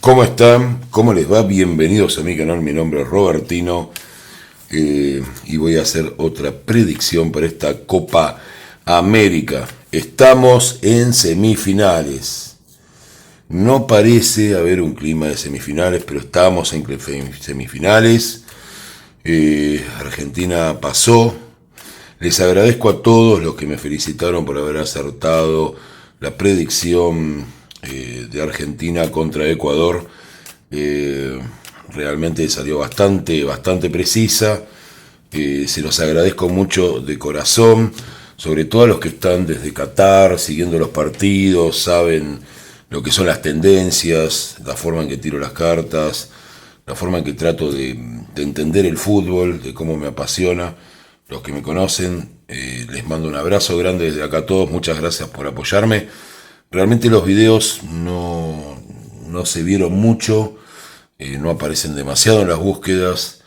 ¿Cómo están? ¿Cómo les va? Bienvenidos a mi canal, mi nombre es Robertino y voy a hacer otra predicción para esta Copa América. Estamos en semifinales. No parece haber un clima de semifinales, pero estamos en semifinales. Argentina pasó. Les agradezco a todos los que me felicitaron por haber acertado la predicción de Argentina contra Ecuador. Realmente salió bastante precisa. Se los agradezco mucho de corazón, sobre todo a los que están desde Qatar siguiendo los partidos, saben lo que son las tendencias, la forma en que tiro las cartas, la forma en que trato de entender el fútbol, de cómo me apasiona. Los que me conocen, les mando un abrazo grande desde acá a todos, muchas gracias por apoyarme. Realmente los videos no se vieron mucho, no aparecen demasiado en las búsquedas,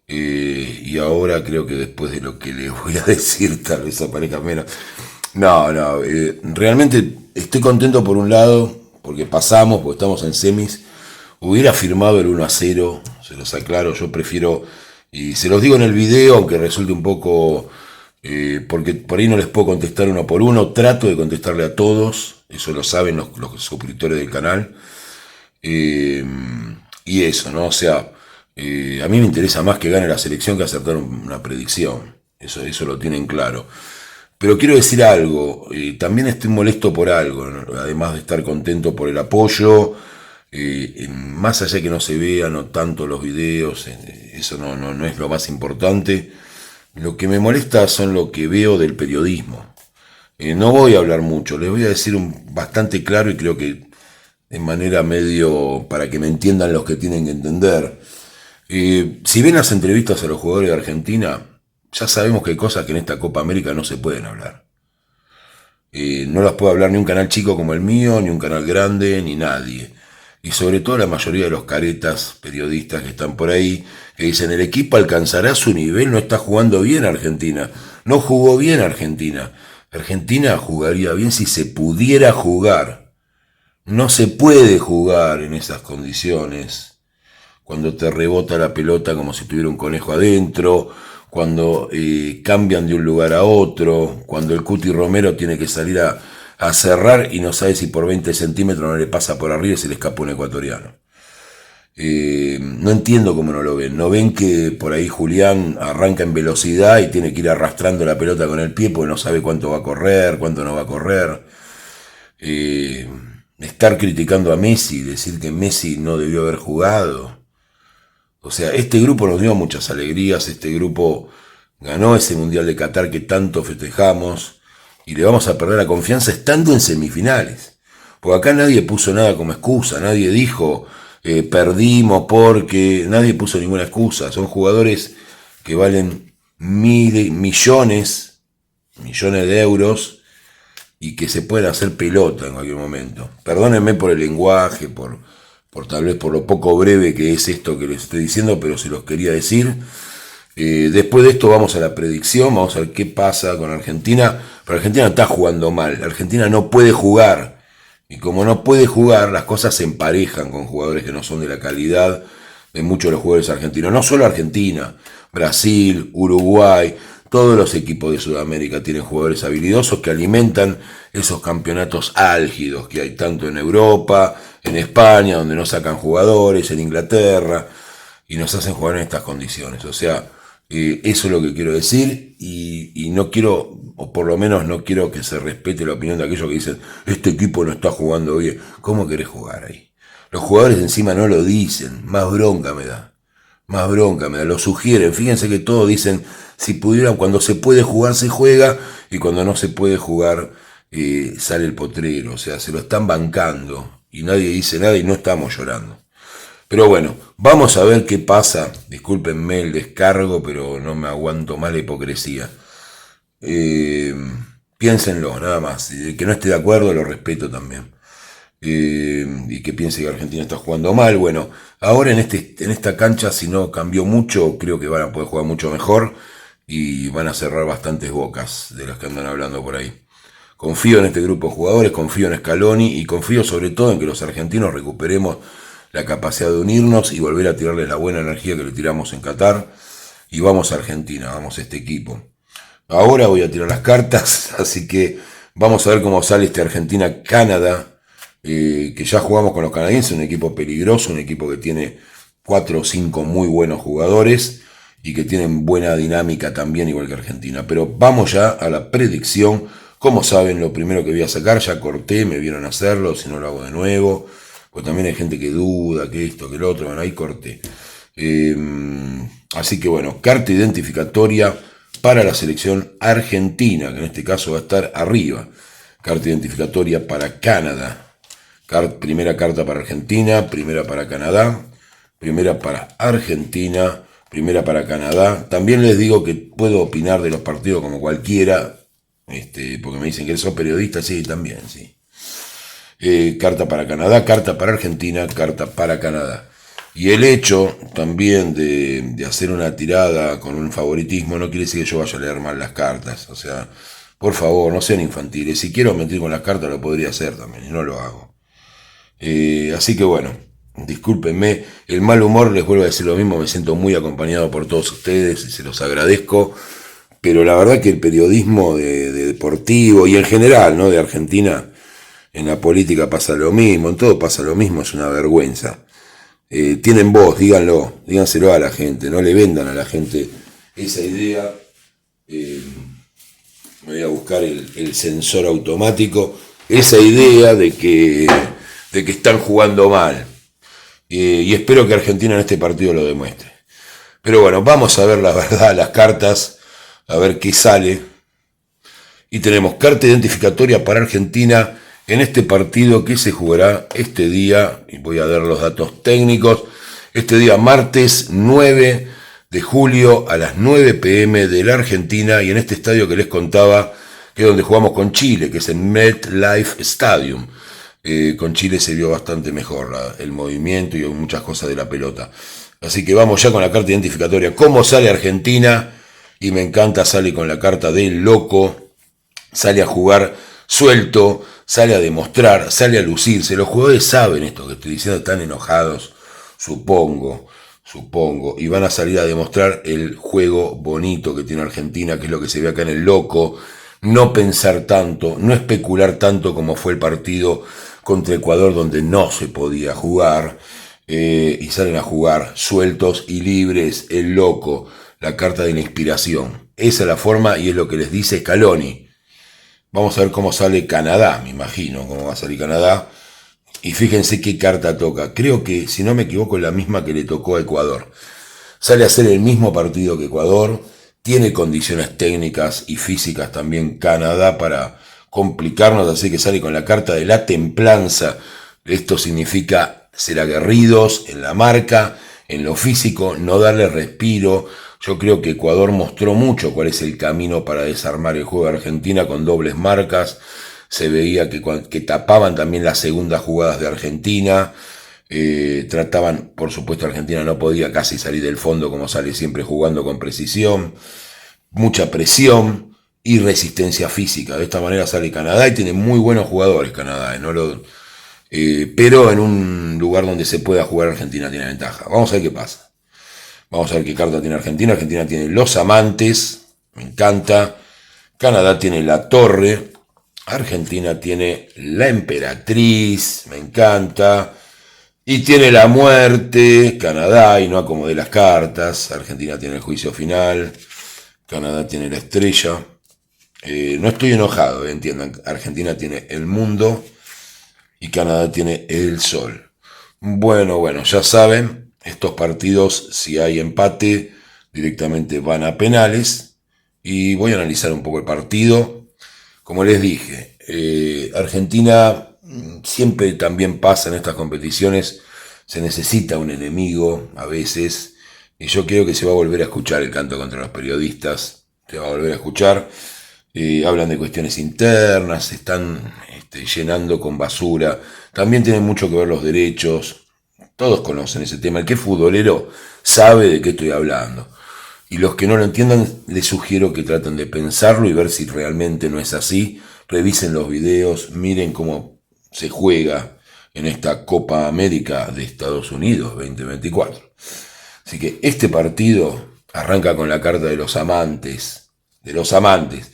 y ahora creo que después de lo que les voy a decir tal vez aparezca menos. Realmente estoy contento por un lado, porque pasamos, porque estamos en semis. Hubiera firmado el 1-0, se los aclaro, yo prefiero, y se los digo en el video, aunque resulte un poco, porque por ahí no les puedo contestar uno por uno, trato de contestarle a todos, eso lo saben los suscriptores del canal, y eso, ¿no? O sea, a mí me interesa más que gane la selección que acertar una predicción, eso lo tienen claro. Pero quiero decir algo, también estoy molesto por algo, ¿no? Además de estar contento por el apoyo, más allá de que no se vean no tanto los videos, eso no es lo más importante. Lo que me molesta son lo que veo del periodismo. No voy a hablar mucho, les voy a decir bastante claro y creo que de manera medio para que me entiendan los que tienen que entender. Si ven las entrevistas a los jugadores de Argentina, ya sabemos que hay cosas que en esta Copa América no se pueden hablar. No las puede hablar ni un canal chico como el mío, ni un canal grande, ni nadie. Y sobre todo la mayoría de los caretas periodistas que están por ahí, que dicen el equipo alcanzará su nivel, no está jugando bien Argentina, no jugó bien Argentina. Argentina jugaría bien si se pudiera jugar. No se puede jugar en esas condiciones. Cuando te rebota la pelota como si tuviera un conejo adentro, cuando cambian de un lugar a otro, cuando el Cuti Romero tiene que salir a cerrar y no sabe si por 20 centímetros no le pasa por arriba y se le escapa un ecuatoriano. No entiendo cómo no lo ven. No ven que por ahí Julián arranca en velocidad y tiene que ir arrastrando la pelota con el pie porque no sabe cuánto va a correr, cuánto no va a correr. Estar criticando a Messi, decir que Messi no debió haber jugado. O sea, este grupo nos dio muchas alegrías, este grupo ganó ese Mundial de Qatar que tanto festejamos y le vamos a perder la confianza estando en semifinales. Porque acá nadie puso nada como excusa, nadie dijo perdimos porque, nadie puso ninguna excusa. Son jugadores que valen millones de euros y que se pueden hacer pelota en cualquier momento. Perdónenme por el lenguaje, por tal vez por lo poco breve que es esto que les estoy diciendo, pero se los quería decir. Después de esto vamos a la predicción, vamos a ver qué pasa con Argentina. Pero Argentina está jugando mal, Argentina no puede jugar. Y como no puede jugar, las cosas se emparejan con jugadores que no son de la calidad de muchos de los jugadores argentinos. No solo Argentina, Brasil, Uruguay, todos los equipos de Sudamérica tienen jugadores habilidosos que alimentan esos campeonatos álgidos que hay tanto en Europa, en España, donde no sacan jugadores, en Inglaterra, y nos hacen jugar en estas condiciones. O sea, eso es lo que quiero decir, y no quiero, o por lo menos no quiero que se respete la opinión de aquellos que dicen, este equipo no está jugando bien. ¿Cómo querés jugar ahí? Los jugadores encima no lo dicen, más bronca me da, lo sugieren. Fíjense que todos dicen, si pudieran, cuando se puede jugar se juega, y cuando no se puede jugar sale el potrero. O sea, se lo están bancando, y nadie dice nada y no estamos llorando. Pero bueno, vamos a ver qué pasa. Discúlpenme el descargo, pero no me aguanto más la hipocresía. Piénsenlo, nada más. El que no esté de acuerdo lo respeto también. Y que piense que Argentina está jugando mal. Bueno, ahora en esta cancha, si no cambió mucho, creo que van a poder jugar mucho mejor y van a cerrar bastantes bocas de las que andan hablando por ahí. Confío en este grupo de jugadores, confío en Scaloni y confío sobre todo en que los argentinos recuperemos la capacidad de unirnos y volver a tirarles la buena energía que le tiramos en Qatar. Y vamos a Argentina, vamos a este equipo. Ahora voy a tirar las cartas, así que vamos a ver cómo sale este Argentina-Canadá, que ya jugamos con los canadienses, un equipo peligroso, un equipo que tiene 4 o 5 muy buenos jugadores y que tienen buena dinámica también, igual que Argentina. Pero vamos ya a la predicción. Como saben, lo primero que voy a sacar, ya corté, me vieron hacerlo, si no lo hago de nuevo, pues también hay gente que duda, que esto, que lo otro, bueno, ahí corté. Así que bueno, carta identificatoria para la selección argentina, que en este caso va a estar arriba. Carta identificatoria para Canadá. Primera carta para Argentina, primera para Canadá, primera para Argentina, primera para Canadá. También les digo que puedo opinar de los partidos como cualquiera, porque me dicen que soy periodista, sí, también, sí. Carta para Canadá, carta para Argentina, carta para Canadá. Y el hecho también de hacer una tirada con un favoritismo no quiere decir que yo vaya a leer mal las cartas. O sea, por favor, no sean infantiles. Si quiero mentir con las cartas lo podría hacer también, y no lo hago. Así que bueno, discúlpenme el mal humor, les vuelvo a decir lo mismo, me siento muy acompañado por todos ustedes y se los agradezco. Pero la verdad que el periodismo de deportivo y en general, ¿no?, de Argentina, en la política pasa lo mismo, en todo pasa lo mismo, es una vergüenza. Tienen voz, díganlo, díganselo a la gente, no le vendan a la gente esa idea. Me voy a buscar el sensor automático, esa idea de que están jugando mal. Y espero que Argentina en este partido lo demuestre. Pero bueno, vamos a ver la verdad, las cartas, a ver qué sale. Y tenemos carta identificatoria para Argentina en este partido que se jugará este día, y voy a dar los datos técnicos, este día martes 9 de julio a las 9 p.m. de la Argentina, y en este estadio que les contaba, que es donde jugamos con Chile, que es el MetLife Stadium. Con Chile se vio bastante mejor el movimiento y muchas cosas de la pelota. Así que vamos ya con la carta identificatoria. ¿Cómo sale Argentina? Y me encanta, sale con la carta del loco, sale a jugar suelto, sale a demostrar, sale a lucirse. Los jugadores saben esto que estoy diciendo, están enojados, supongo, y van a salir a demostrar el juego bonito que tiene Argentina, que es lo que se ve acá en el loco. No pensar tanto, no especular tanto como fue el partido contra Ecuador, donde no se podía jugar, y salen a jugar sueltos y libres, el loco, la carta de la inspiración. Esa es la forma y es lo que les dice Scaloni. Vamos a ver cómo sale Canadá, me imagino cómo va a salir Canadá. Y fíjense qué carta toca. Creo que, si no me equivoco, es la misma que le tocó a Ecuador. Sale a hacer el mismo partido que Ecuador. Tiene condiciones técnicas y físicas también Canadá para complicarnos, así que sale con la carta de la templanza. Esto significa ser aguerridos en la marca, en lo físico, no darle respiro. Yo creo que Ecuador mostró mucho cuál es el camino para desarmar el juego de Argentina con dobles marcas. Se veía que tapaban también las segundas jugadas de Argentina. Trataban, por supuesto, Argentina no podía casi salir del fondo como sale siempre, jugando con precisión, mucha presión y resistencia física. De esta manera sale Canadá y tiene muy buenos jugadores Canadá, pero en un lugar donde se pueda jugar Argentina tiene ventaja. Vamos a ver qué pasa. Vamos a ver qué carta tiene Argentina. Argentina tiene los amantes, me encanta. Canadá tiene la torre. Argentina tiene la emperatriz, me encanta. Y tiene la muerte, Canadá, y no acomodé las cartas. Argentina tiene el juicio final. Canadá tiene la estrella. No estoy enojado, entiendan. Argentina tiene el mundo y Canadá tiene el sol. Bueno, ya saben. Estos partidos, si hay empate, directamente van a penales. Y voy a analizar un poco el partido. Como les dije, Argentina siempre también pasa en estas competiciones. Se necesita un enemigo a veces. Y yo creo que se va a volver a escuchar el canto contra los periodistas. Se va a volver a escuchar. Hablan de cuestiones internas. Se están llenando con basura. También tienen mucho que ver los derechos. Todos conocen ese tema. El que es futbolero sabe de qué estoy hablando. Y los que no lo entiendan, les sugiero que traten de pensarlo y ver si realmente no es así. Revisen los videos, miren cómo se juega. en esta Copa América de Estados Unidos 2024. Así que este partido arranca con la carta de los amantes, de los amantes.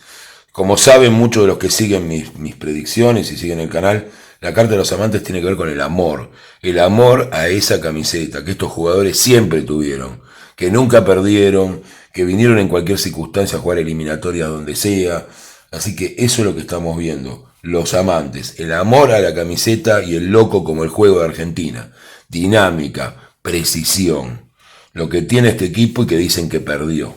Como saben muchos de los que siguen mis predicciones y siguen el canal, la carta de los amantes tiene que ver con el amor a esa camiseta que estos jugadores siempre tuvieron, que nunca perdieron, que vinieron en cualquier circunstancia a jugar eliminatorias donde sea. Así que eso es lo que estamos viendo, los amantes, el amor a la camiseta y el loco como el juego de Argentina, dinámica, precisión, lo que tiene este equipo y que dicen que perdió.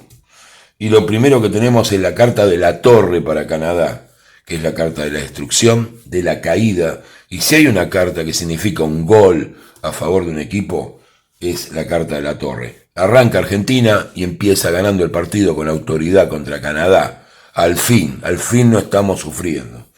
Y lo primero que tenemos es la carta de la torre para Canadá, que es la carta de la destrucción, de la caída. Y si hay una carta que significa un gol a favor de un equipo, es la carta de la torre. Arranca Argentina y empieza ganando el partido con autoridad contra Canadá. Al fin no estamos sufriendo.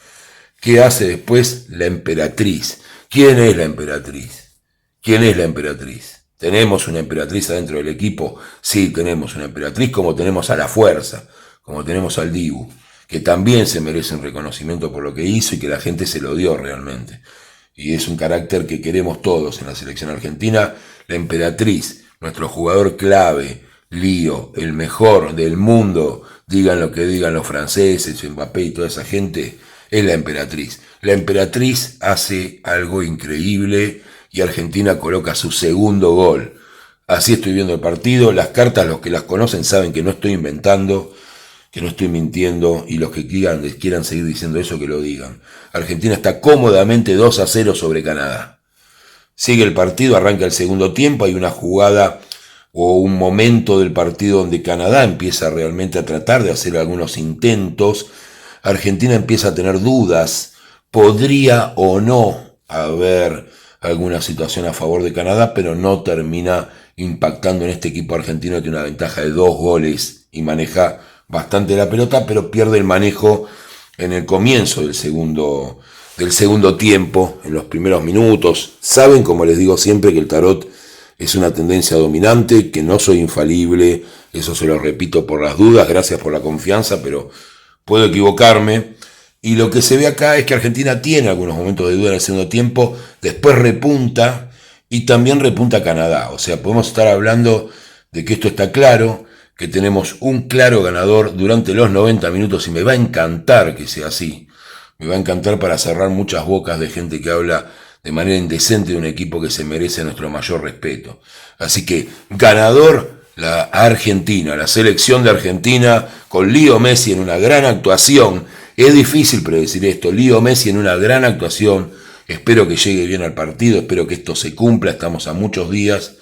¿Qué hace después la emperatriz? ¿Quién es la emperatriz? ¿Quién es la emperatriz? ¿Tenemos una emperatriz adentro del equipo? Sí, tenemos una emperatriz, como tenemos a la Fuerza, como tenemos al Dibu, que también se merece un reconocimiento por lo que hizo y que la gente se lo dio realmente. Y es un carácter que queremos todos en la selección argentina. La emperatriz, nuestro jugador clave, Lío, el mejor del mundo, digan lo que digan los franceses, Mbappé y toda esa gente, es la emperatriz. La emperatriz hace algo increíble y Argentina coloca su segundo gol. Así estoy viendo el partido. Las cartas, los que las conocen saben que no estoy inventando, que no estoy mintiendo, y los que quieran seguir diciendo eso, que lo digan. Argentina está cómodamente 2-0 sobre Canadá. Sigue el partido, arranca el segundo tiempo, hay una jugada o un momento del partido donde Canadá empieza realmente a tratar de hacer algunos intentos. Argentina empieza a tener dudas, podría o no haber alguna situación a favor de Canadá, pero no termina impactando en este equipo argentino que tiene una ventaja de 2 goles y maneja bastante la pelota, pero pierde el manejo en el comienzo del segundo tiempo, en los primeros minutos. Saben, como les digo siempre, que el tarot es una tendencia dominante, que no soy infalible, eso se lo repito por las dudas, gracias por la confianza, pero puedo equivocarme. Y lo que se ve acá es que Argentina tiene algunos momentos de duda en el segundo tiempo, después repunta y también repunta Canadá. O sea, podemos estar hablando de que esto está claro, que tenemos un claro ganador durante los 90 minutos y me va a encantar que sea así. Me va a encantar para cerrar muchas bocas de gente que habla de manera indecente de un equipo que se merece nuestro mayor respeto. Así que ganador la Argentina, la selección de Argentina con Leo Messi en una gran actuación. Es difícil predecir esto, Leo Messi en una gran actuación, espero que llegue bien al partido, espero que esto se cumpla, estamos a muchos días,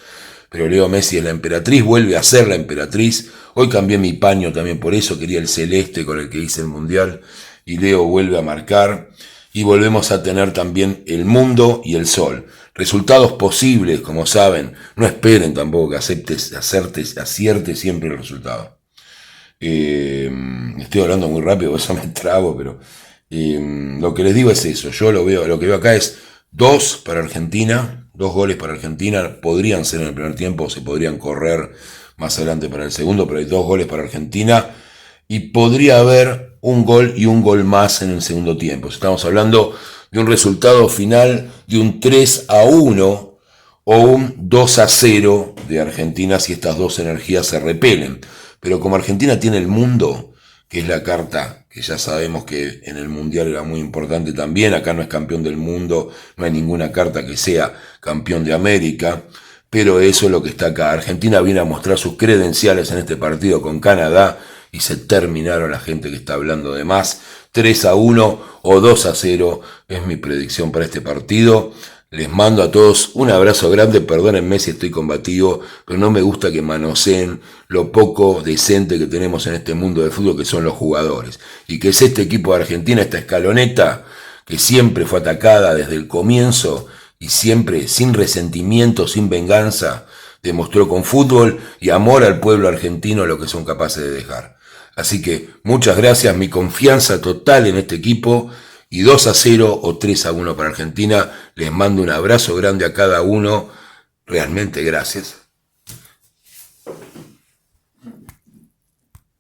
pero Leo Messi es la emperatriz, vuelve a ser la emperatriz. Hoy cambié mi paño también por eso, quería el celeste con el que hice el Mundial, y Leo vuelve a marcar, y volvemos a tener también el mundo y el sol. Resultados posibles, como saben, no esperen tampoco que acierte siempre el resultado. Estoy hablando muy rápido, por eso me trago, pero lo que les digo es eso. Yo lo que veo acá es 2 para Argentina, 2 goles para Argentina, podrían ser en el primer tiempo, se podrían correr más adelante para el segundo, pero hay 2 goles para Argentina y podría haber un gol y un gol más en el segundo tiempo. Estamos hablando de un resultado final de un 3-1 o un 2-0 de Argentina si estas dos energías se repelen. Pero como Argentina tiene el mundo, que es la carta que ya sabemos que en el Mundial era muy importante también, acá no es campeón del mundo, no hay ninguna carta que sea campeón de América, pero eso es lo que está acá. Argentina viene a mostrar sus credenciales en este partido con Canadá y se terminaron la gente que está hablando de más. 3-1 o 2-0 es mi predicción para este partido. Les mando a todos un abrazo grande, perdónenme si estoy combativo, pero no me gusta que manoseen lo poco decente que tenemos en este mundo del fútbol, que son los jugadores. Y que es este equipo de Argentina, esta escaloneta, que siempre fue atacada desde el comienzo y siempre sin resentimiento, sin venganza, demostró con fútbol y amor al pueblo argentino lo que son capaces de dejar. Así que muchas gracias, mi confianza total en este equipo. Y 2-0 o 3-1 para Argentina. Les mando un abrazo grande a cada uno. Realmente gracias.